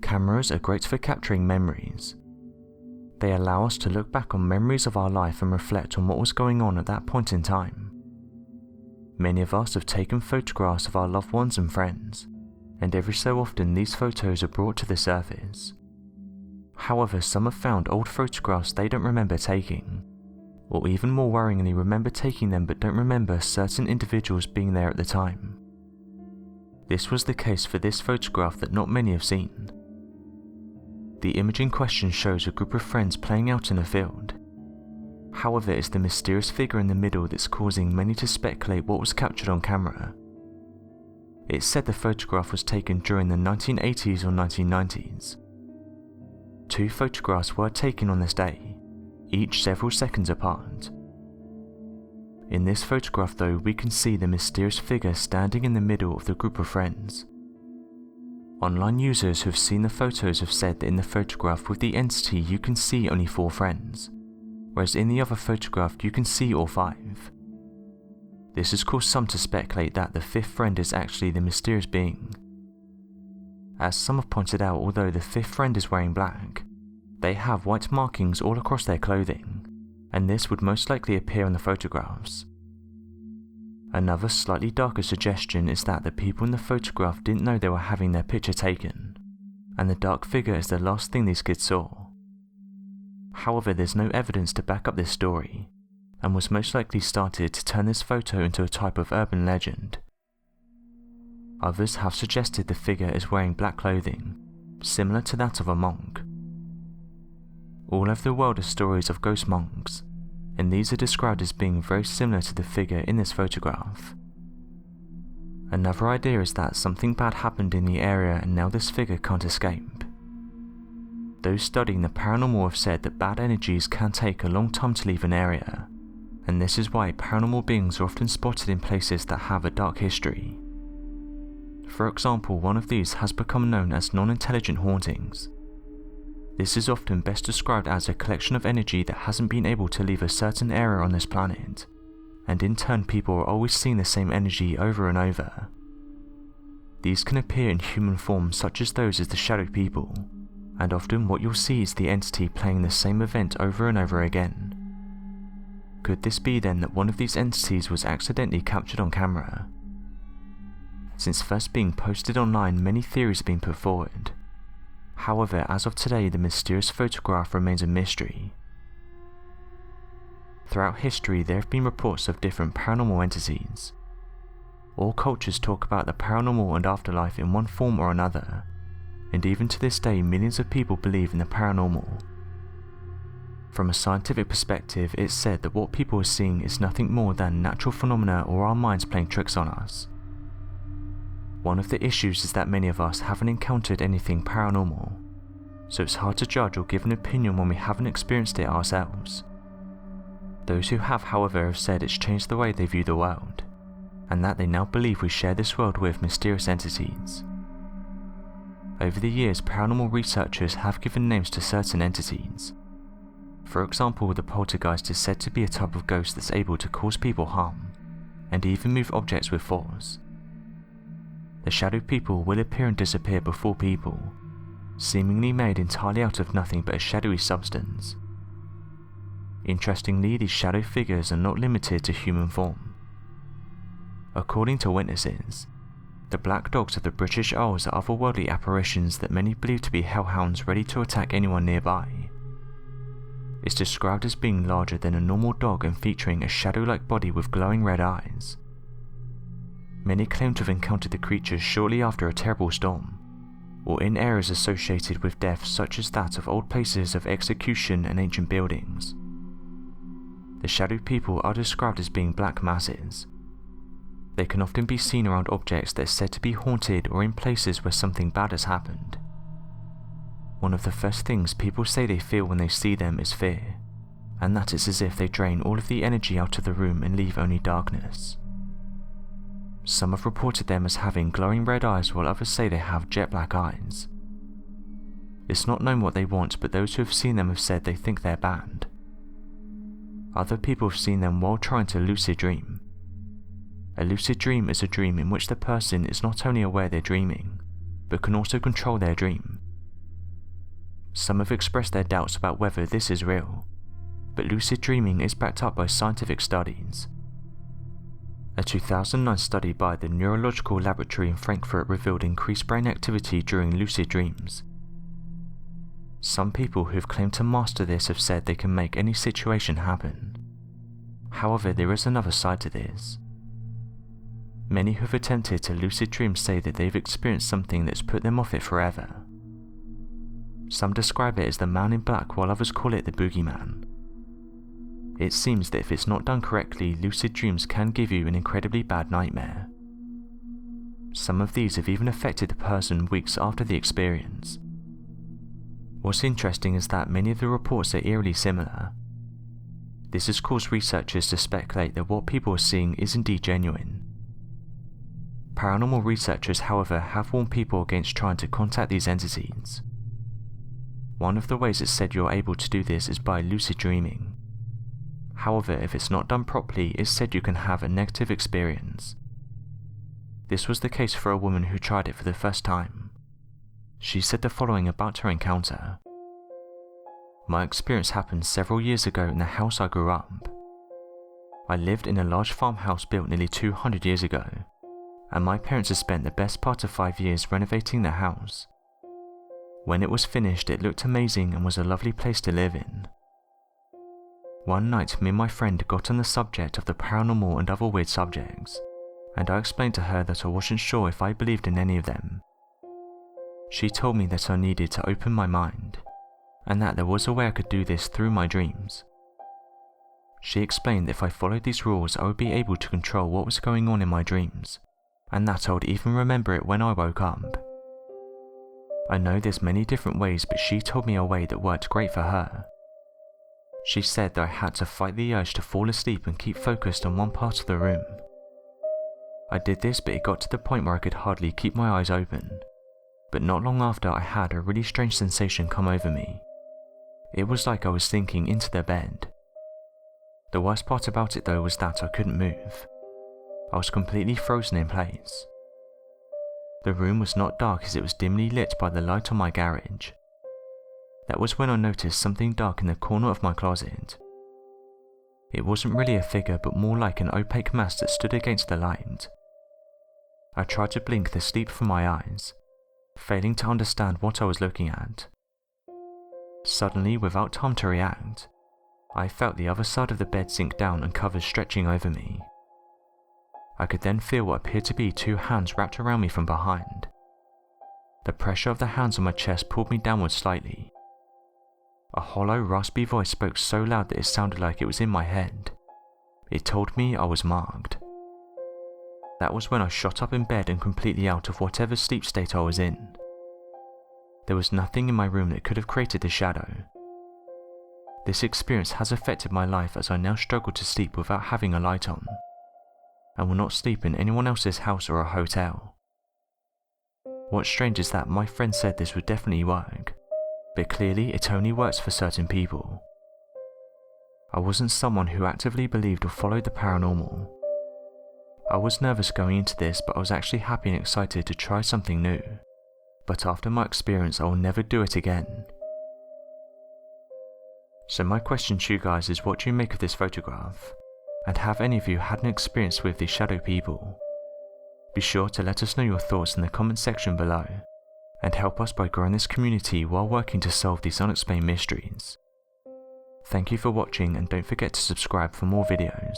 Cameras are great for capturing memories. They allow us to look back on memories of our life and reflect on what was going on at that point in time. Many of us have taken photographs of our loved ones and friends, and every so often these photos are brought to the surface. However, some have found old photographs they don't remember taking, or even more worryingly remember taking them but don't remember certain individuals being there at the time. This was the case for this photograph that not many have seen. The image in question shows a group of friends playing out in a field. However, it's the mysterious figure in the middle that's causing many to speculate what was captured on camera. It's said the photograph was taken during the 1980s or 1990s. 2 photographs were taken on this day, each several seconds apart. In this photograph though, we can see the mysterious figure standing in the middle of the group of friends. Online users who have seen the photos have said that in the photograph with the entity you can see only 4 friends, whereas in the other photograph you can see all 5. This has caused some to speculate that the 5th friend is actually the mysterious being. As some have pointed out, although the 5th friend is wearing black, they have white markings all across their clothing, and this would most likely appear in the photographs. Another slightly darker suggestion is that the people in the photograph didn't know they were having their picture taken, and the dark figure is the last thing these kids saw. However, there's no evidence to back up this story, and was most likely started to turn this photo into a type of urban legend. Others have suggested the figure is wearing black clothing, similar to that of a monk. All over the world are stories of ghost monks, and these are described as being very similar to the figure in this photograph. Another idea is that something bad happened in the area and now this figure can't escape. Those studying the paranormal have said that bad energies can take a long time to leave an area, and this is why paranormal beings are often spotted in places that have a dark history. For example, one of these has become known as non-intelligent hauntings. This is often best described as a collection of energy that hasn't been able to leave a certain area on this planet, and in turn people are always seeing the same energy over and over. These can appear in human form such as those as the shadow people, and often what you'll see is the entity playing the same event over and over again. Could this be then that one of these entities was accidentally captured on camera? Since first being posted online, many theories have been put forward. However, as of today, the mysterious photograph remains a mystery. Throughout history, there have been reports of different paranormal entities. All cultures talk about the paranormal and afterlife in one form or another, and even to this day, millions of people believe in the paranormal. From a scientific perspective, it's said that what people are seeing is nothing more than natural phenomena or our minds playing tricks on us. One of the issues is that many of us haven't encountered anything paranormal, so it's hard to judge or give an opinion when we haven't experienced it ourselves. Those who have, however, have said it's changed the way they view the world, and that they now believe we share this world with mysterious entities. Over the years, paranormal researchers have given names to certain entities. For example, the poltergeist is said to be a type of ghost that's able to cause people harm, and even move objects with force. The shadow people will appear and disappear before people, seemingly made entirely out of nothing but a shadowy substance. Interestingly, these shadow figures are not limited to human form. According to witnesses, the black dogs of the British Isles are otherworldly apparitions that many believe to be hellhounds ready to attack anyone nearby. It's described as being larger than a normal dog and featuring a shadow-like body with glowing red eyes. Many claim to have encountered the creatures shortly after a terrible storm, or in areas associated with death such as that of old places of execution and ancient buildings. The shadow people are described as being black masses. They can often be seen around objects that are said to be haunted or in places where something bad has happened. One of the first things people say they feel when they see them is fear, and that it's as if they drain all of the energy out of the room and leave only darkness. Some have reported them as having glowing red eyes, while others say they have jet black eyes. It's not known what they want, but those who have seen them have said they think they're banned. Other people have seen them while trying to lucid dream. A lucid dream is a dream in which the person is not only aware they're dreaming, but can also control their dream, Some have expressed their doubts about whether this is real, but lucid dreaming is backed up by scientific studies. A 2009 study by the Neurological Laboratory in Frankfurt revealed increased brain activity during lucid dreams. Some people who have claimed to master this have said they can make any situation happen. However, there is another side to this. Many who have attempted to lucid dream say that they've experienced something that's put them off it forever. Some describe it as the man in black, while others call it the boogeyman. It seems that if it's not done correctly, lucid dreams can give you an incredibly bad nightmare. Some of these have even affected the person weeks after the experience. What's interesting is that many of the reports are eerily similar. This has caused researchers to speculate that what people are seeing is indeed genuine. Paranormal researchers, however, have warned people against trying to contact these entities. One of the ways it's said you're able to do this is by lucid dreaming. However, if it's not done properly, it's said you can have a negative experience. This was the case for a woman who tried it for the first time. She said the following about her encounter. My experience happened several years ago in the house I grew up. I lived in a large farmhouse built nearly 200 years ago, and my parents had spent the best part of 5 years renovating the house. When it was finished, it looked amazing and was a lovely place to live in. One night, me and my friend got on the subject of the paranormal and other weird subjects, and I explained to her that I wasn't sure if I believed in any of them. She told me that I needed to open my mind, and that there was a way I could do this through my dreams. She explained that if I followed these rules, I would be able to control what was going on in my dreams, and that I would even remember it when I woke up. I know there's many different ways, but she told me a way that worked great for her. She said that I had to fight the urge to fall asleep and keep focused on one part of the room. I did this, but it got to the point where I could hardly keep my eyes open. But not long after, I had a really strange sensation come over me. It was like I was sinking into the bed. The worst part about it though was that I couldn't move. I was completely frozen in place. The room was not dark as it was dimly lit by the light on my garage. That was when I noticed something dark in the corner of my closet. It wasn't really a figure, but more like an opaque mass that stood against the light. I tried to blink the sleep from my eyes, failing to understand what I was looking at. Suddenly, without time to react, I felt the other side of the bed sink down and covers stretching over me. I could then feel what appeared to be 2 hands wrapped around me from behind. The pressure of the hands on my chest pulled me downwards slightly. A hollow, raspy voice spoke so loud that it sounded like it was in my head. It told me I was marked. That was when I shot up in bed and completely out of whatever sleep state I was in. There was nothing in my room that could have created the shadow. This experience has affected my life as I now struggle to sleep without having a light on, and will not sleep in anyone else's house or a hotel. What's strange is that my friend said this would definitely work, but clearly it only works for certain people. I wasn't someone who actively believed or followed the paranormal. I was nervous going into this, but I was actually happy and excited to try something new. But after my experience, I will never do it again. So my question to you guys is, what do you make of this photograph? And have any of you had an experience with these shadow people? Be sure to let us know your thoughts in the comment section below, and help us by growing this community while working to solve these unexplained mysteries. Thank you for watching, and don't forget to subscribe for more videos.